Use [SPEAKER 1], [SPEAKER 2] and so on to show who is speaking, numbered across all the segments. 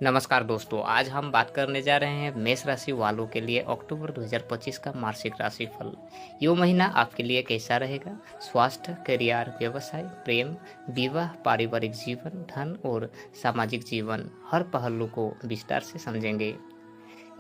[SPEAKER 1] नमस्कार दोस्तों, आज हम बात करने जा रहे हैं मेष राशि वालों के लिए अक्टूबर 2025 का मासिक राशिफल। ये महीना आपके लिए कैसा रहेगा? स्वास्थ्य, करियर, व्यवसाय, प्रेम, विवाह, पारिवारिक जीवन, धन और सामाजिक जीवन, हर पहलू को विस्तार से समझेंगे।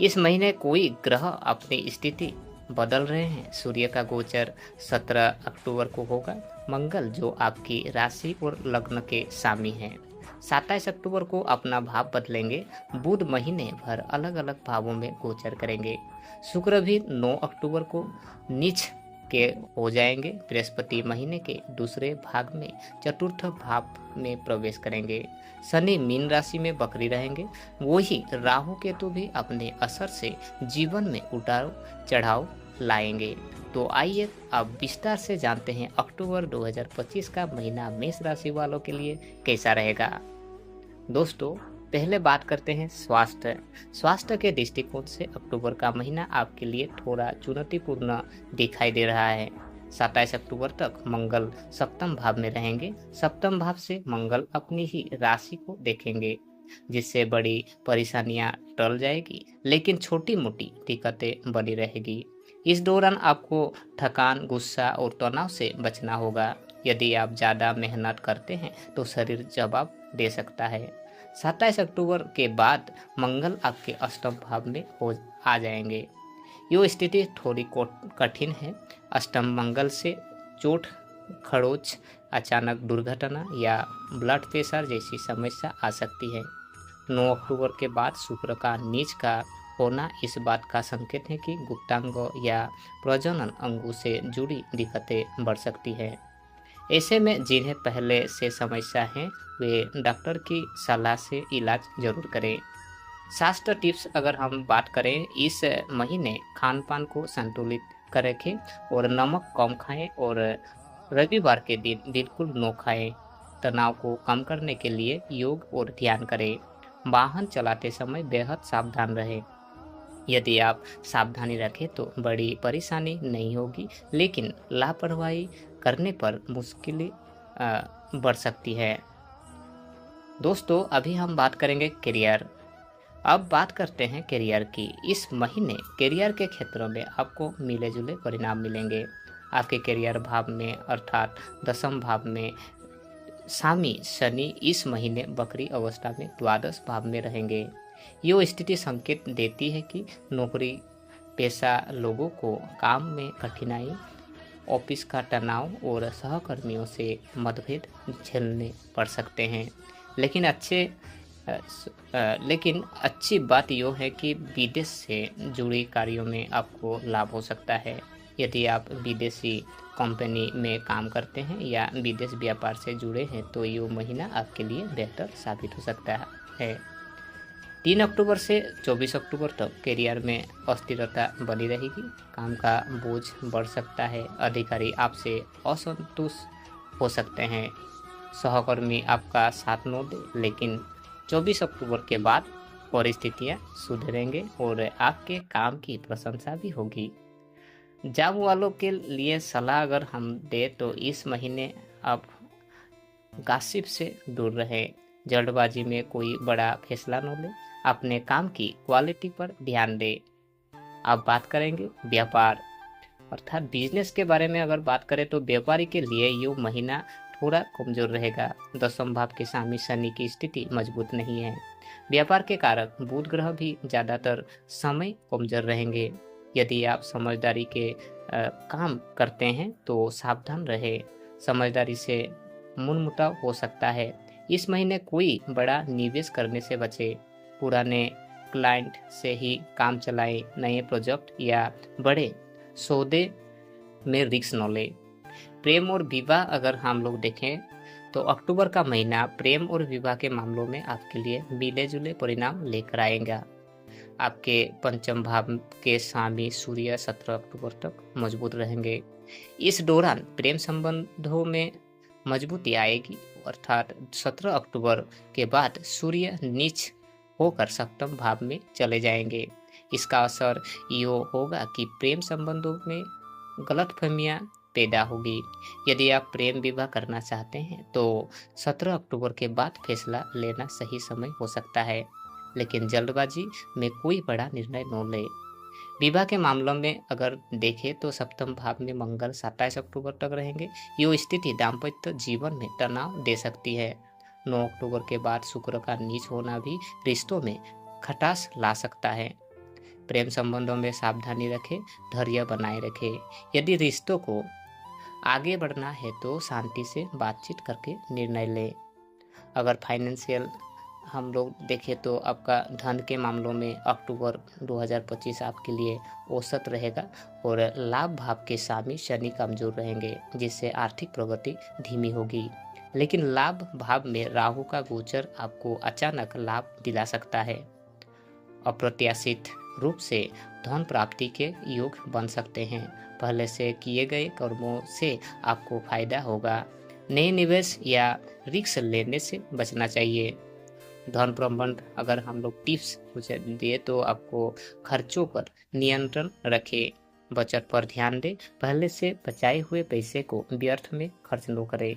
[SPEAKER 1] इस महीने कोई ग्रह अपनी स्थिति बदल रहे हैं। सूर्य का गोचर 17 अक्टूबर को होगा। मंगल जो आपकी राशि और लग्न के स्वामी हैं 27 अक्टूबर को अपना भाव बदलेंगे। बुध महीने भर अलग अलग भावों में गोचर करेंगे। शुक्र भी 9 अक्टूबर को नीच के हो जाएंगे। बृहस्पति महीने के दूसरे भाग में चतुर्थ भाव में प्रवेश करेंगे। शनि मीन राशि में बकरी रहेंगे। वही राहु केतु भी अपने असर से जीवन में उतार चढ़ाव लाएंगे। तो आइए अब विस्तार से जानते हैं अक्टूबर 2025 का महीना मेष राशि वालों के लिए कैसा रहेगा। दोस्तों, पहले बात करते हैं स्वास्थ्य के दृष्टिकोण से अक्टूबर का महीना आपके लिए थोड़ा चुनौतीपूर्ण दिखाई दे रहा है। 27 अक्टूबर तक मंगल सप्तम भाव में रहेंगे। सप्तम भाव से मंगल अपनी ही राशि को देखेंगे, जिससे बड़ी परेशानियां टल जाएगी, लेकिन छोटी मोटी दिक्कतें बनी रहेगी। इस दौरान आपको थकान, गुस्सा और तनाव से बचना होगा। यदि आप ज़्यादा मेहनत करते हैं तो शरीर जवाब दे सकता है। 27 अक्टूबर के बाद मंगल आपके अष्टम भाव में हो आ जाएंगे। ये स्थिति थोड़ी कठिन है। अष्टम मंगल से चोट, खरोच, अचानक दुर्घटना या ब्लड प्रेशर जैसी समस्या आ सकती है। 9 अक्टूबर के बाद शुक्र का नीच का होना इस बात का संकेत है कि गुप्तांगों या प्रजनन अंगों से जुड़ी दिक्कतें बढ़ सकती हैं। ऐसे में जिन्हें पहले से समस्या है वे डॉक्टर की सलाह से इलाज जरूर करें। स्वास्थ्य टिप्स अगर हम बात करें, इस महीने खान पान को संतुलित कर रखें और नमक कम खाएं और रविवार के दिन बिल्कुल न खाएं। तनाव को कम करने के लिए योग और ध्यान करें। वाहन चलाते समय बेहद सावधान रहें। यदि आप सावधानी रखें तो बड़ी परेशानी नहीं होगी, लेकिन लापरवाही करने पर मुश्किलें बढ़ सकती है। दोस्तों, अभी हम बात करेंगे करियर। अब बात करते हैं करियर की। इस महीने करियर के क्षेत्रों में आपको मिले जुले परिणाम मिलेंगे। आपके करियर भाव में अर्थात दसम भाव में स्वामी शनि इस महीने बकरी अवस्था में द्वादश भाव में रहेंगे। ये स्थिति संकेत देती है कि नौकरी पेशा लोगों को काम में कठिनाई, ऑफिस का तनाव और सहकर्मियों से मतभेद झेलने पड़ सकते हैं। लेकिन अच्छी बात यह है कि विदेश से जुड़े कार्यों में आपको लाभ हो सकता है। यदि आप विदेशी कंपनी में काम करते हैं या विदेश व्यापार से जुड़े हैं तो ये महीना आपके लिए बेहतर साबित हो सकता है। 3 अक्टूबर से 24 अक्टूबर तक करियर में अस्थिरता बनी रहेगी। काम का बोझ बढ़ सकता है। अधिकारी आपसे असंतुष्ट हो सकते हैं। सहकर्मी आपका साथ न दे, लेकिन 24 अक्टूबर के बाद परिस्थितियां सुधरेंगे और आपके काम की प्रशंसा भी होगी। जॉब वालों के लिए सलाह अगर हम दें तो इस महीने आप गॉसिप से दूर रहें। जल्दबाजी में कोई बड़ा फैसला न लें। अपने काम की क्वालिटी पर ध्यान दें। अब बात करेंगे व्यापार अर्थात बिजनेस के बारे में। अगर बात करें तो व्यापारी के लिए ये महीना थोड़ा कमजोर रहेगा। दसम भाव के स्वामी शनि की स्थिति मजबूत नहीं है। व्यापार के कारक बुध ग्रह भी ज्यादातर समय कमजोर रहेंगे। यदि आप समझदारी के काम करते हैं तो सावधान रहे। समझदारी से मनमुटाव हो सकता है। इस महीने कोई बड़ा निवेश करने से बचे। पुराने क्लाइंट से ही काम चलाएं। नए प्रोजेक्ट या बड़े सौदे में रिस्क न लें। प्रेम और विवाह अगर हम लोग देखें तो अक्टूबर का महीना प्रेम और विवाह के मामलों में आपके लिए मिले जुले परिणाम लेकर आएगा। आपके पंचम भाव के स्वामी सूर्य 17 अक्टूबर तक मजबूत रहेंगे। इस दौरान प्रेम संबंधों में मजबूती आएगी। अर्थात 17 अक्टूबर के बाद सूर्य नीच होकर सप्तम भाव में चले जाएंगे। इसका असर यो होगा कि प्रेम संबंधों में गलतफहमियां पैदा होगी। यदि आप प्रेम विवाह करना चाहते हैं तो 17 अक्टूबर के बाद फैसला लेना सही समय हो सकता है। लेकिन जल्दबाजी में कोई बड़ा निर्णय न ले। विवाह के मामलों में अगर देखें तो सप्तम भाव में मंगल 27 अक्टूबर तक रहेंगे। ये स्थिति दाम्पत्य जीवन में तनाव दे सकती है। 9 अक्टूबर के बाद शुक्र का नीच होना भी रिश्तों में खटास ला सकता है। प्रेम संबंधों में सावधानी रखें, धैर्य बनाए रखें। यदि रिश्तों को आगे बढ़ना है तो शांति से बातचीत करके निर्णय लें। अगर फाइनेंशियल हम लोग देखें तो आपका धन के मामलों में अक्टूबर 2025 आपके लिए औसत रहेगा और लाभ भाव के स्वामी शनि कमजोर रहेंगे, जिससे आर्थिक प्रगति धीमी होगी। लेकिन लाभ भाव में राहु का गोचर आपको अचानक लाभ दिला सकता है। अप्रत्याशित रूप से धन प्राप्ति के योग बन सकते हैं। पहले से किए गए कर्मों से आपको फायदा होगा। नए निवेश या रिस्क लेने से बचना चाहिए। धन प्रबंधन अगर हम लोग टिप्स कुछ दिए तो आपको खर्चों पर नियंत्रण रखें, बचत पर ध्यान दें, पहले से बचाए हुए पैसे को व्यर्थ में खर्च न करें।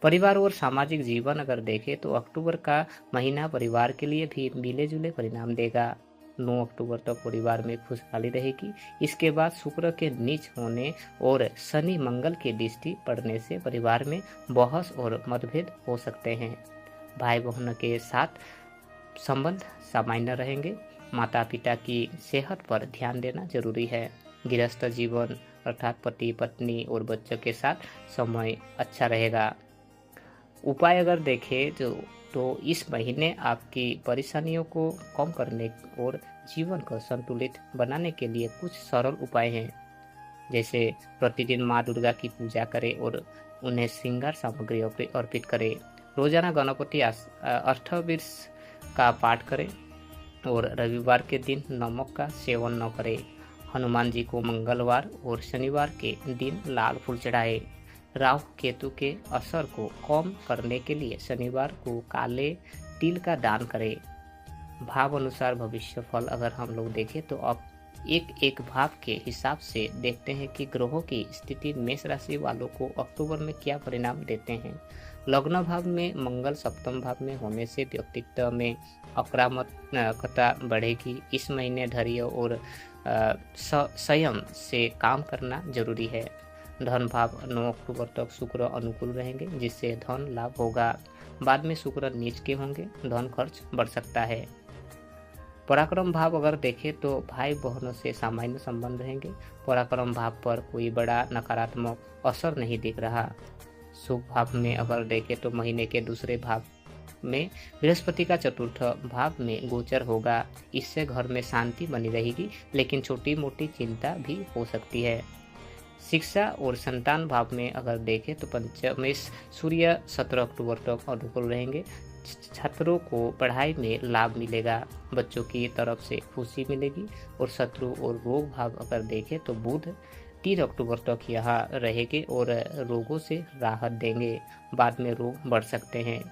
[SPEAKER 1] परिवार और सामाजिक जीवन अगर देखें तो अक्टूबर का महीना परिवार के लिए भी मिले जुले परिणाम देगा। 9 अक्टूबर तक परिवार में खुशहाली रहेगी। इसके बाद शुक्र के नीच होने और शनि मंगल की दृष्टि पड़ने से परिवार में बहस और मतभेद हो सकते हैं। भाई बहनों के साथ संबंध सामान्य रहेंगे। माता पिता की सेहत पर ध्यान देना जरूरी है। गृहस्थ जीवन अर्थात पति पत्नी और बच्चों के साथ समय अच्छा रहेगा। उपाय अगर देखें तो इस महीने आपकी परेशानियों को कम करने और जीवन को संतुलित बनाने के लिए कुछ सरल उपाय हैं। जैसे प्रतिदिन माँ दुर्गा की पूजा करें और उन्हें श्रृंगार सामग्री अर्पित करें। रोजाना गणपति अष्टविश का पाठ करें और रविवार के दिन नमक का सेवन न करें। हनुमान जी को मंगलवार और शनिवार के दिन लाल फूल चढ़ाएं। राहु केतु के असर को कम करने के लिए शनिवार को काले तिल का दान करें। भाव अनुसार भविष्य फल अगर हम लोग देखें तो अब एक भाव के हिसाब से देखते हैं कि ग्रहों की स्थिति मेष राशि वालों को अक्टूबर में क्या परिणाम देते हैं। लग्न भाव में मंगल सप्तम भाव में होने से व्यक्तित्व में आक्रामकता बढ़ेगी। इस महीने धैर्य और संयम से काम करना जरूरी है। धन भाव 9 अक्टूबर तक शुक्र अनुकूल रहेंगे, जिससे धन लाभ होगा। बाद में शुक्र नीच के होंगे, धन खर्च बढ़ सकता है। पराक्रम भाव अगर देखें तो भाई बहनों से सामान्य संबंध रहेंगे। पराक्रम भाव पर कोई बड़ा नकारात्मक असर नहीं दिख रहा। शुभ भाव में अगर देखें तो महीने के दूसरे भाव में बृहस्पति का चतुर्थ भाव में गोचर होगा। इससे घर में शांति बनी रहेगी, लेकिन छोटी मोटी चिंता भी हो सकती है। शिक्षा और संतान भाव में अगर देखें तो पंचमेश सूर्य 17 अक्टूबर तक अनुकूल रहेंगे। छात्रों को पढ़ाई में लाभ मिलेगा, बच्चों की तरफ से खुशी मिलेगी। और शत्रु और रोग भाव अगर देखें तो बुध 3 अक्टूबर तक यहाँ रहेंगे और रोगों से राहत देंगे। बाद में रोग बढ़ सकते हैं।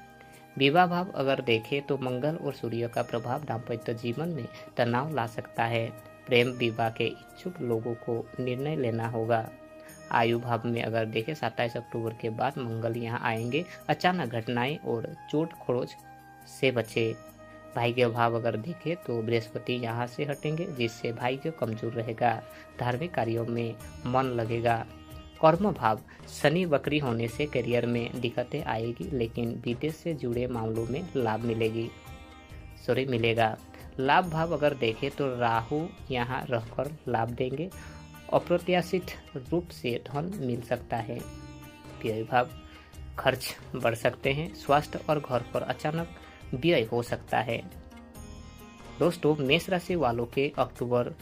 [SPEAKER 1] विवाह भाव अगर देखें तो मंगल और सूर्य का प्रभाव दाम्पत्य जीवन में तनाव ला सकता है। प्रेम विवाह के इच्छुक लोगों को निर्णय लेना होगा। आयु भाव में अगर देखें 27 अक्टूबर के बाद मंगल यहाँ आएंगे। अचानक घटनाएं और चोट खरोच से बचे। भाग्य भाव अगर देखें तो बृहस्पति यहाँ से हटेंगे, जिससे भाग्य कमजोर रहेगा। धार्मिक कार्यों में मन लगेगा। कर्म भाव शनि वक्री होने से करियर में दिक्कतें आएगी, लेकिन विदेश से जुड़े मामलों में लाभ मिलेगा। लाभ भाव अगर देखें तो राहु यहाँ रहकर लाभ देंगे। अप्रत्याशित रूप से धन मिल सकता है। व्यय भाव खर्च बढ़ सकते हैं। स्वास्थ्य और घर पर अचानक व्यय हो सकता है। दोस्तों, मेष राशि वालों के अक्टूबर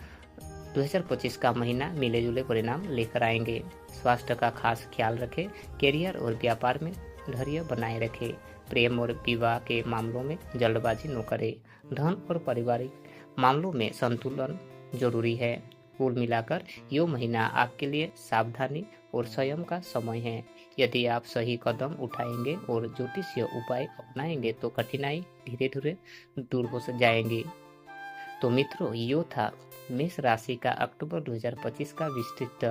[SPEAKER 1] 2025 का महीना मिले जुले परिणाम लेकर आएंगे। स्वास्थ्य का खास ख्याल रखें। कैरियर और व्यापार में धैर्य बनाए रखें। प्रेम और विवाह के मामलों में जल्दबाजी न करें। धन और पारिवारिक मामलों में संतुलन जरूरी है। कुल मिलाकर यह महीना आपके लिए सावधानी और संयम का समय है। यदि आप सही कदम उठाएंगे और ज्योतिषीय उपाय अपनाएंगे तो कठिनाई धीरे धीरे दूर हो जाएंगी। तो मित्रों, यो था मेष राशि का अक्टूबर 2025 का विस्तृत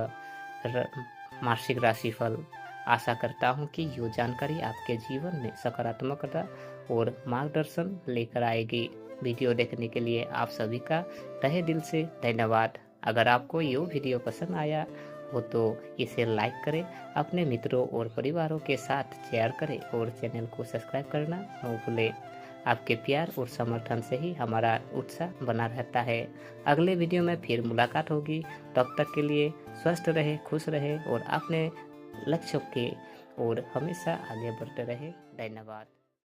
[SPEAKER 1] मासिक राशिफल। आशा करता हूँ कि ये जानकारी आपके जीवन में सकारात्मकता और मार्गदर्शन लेकर आएगी। वीडियो देखने के लिए आप सभी का तहे दिल से धन्यवाद। अगर आपको ये वीडियो पसंद आया हो तो इसे लाइक करें, अपने मित्रों और परिवारों के साथ शेयर करें और चैनल को सब्सक्राइब करना न भूलें। आपके प्यार और समर्थन से ही हमारा उत्साह बना रहता है। अगले वीडियो में फिर मुलाकात होगी। तब तक के लिए स्वस्थ रहे, खुश रहे और अपने लक्ष्यों के और हमेशा आगे बढ़ते रहे। धन्यवाद।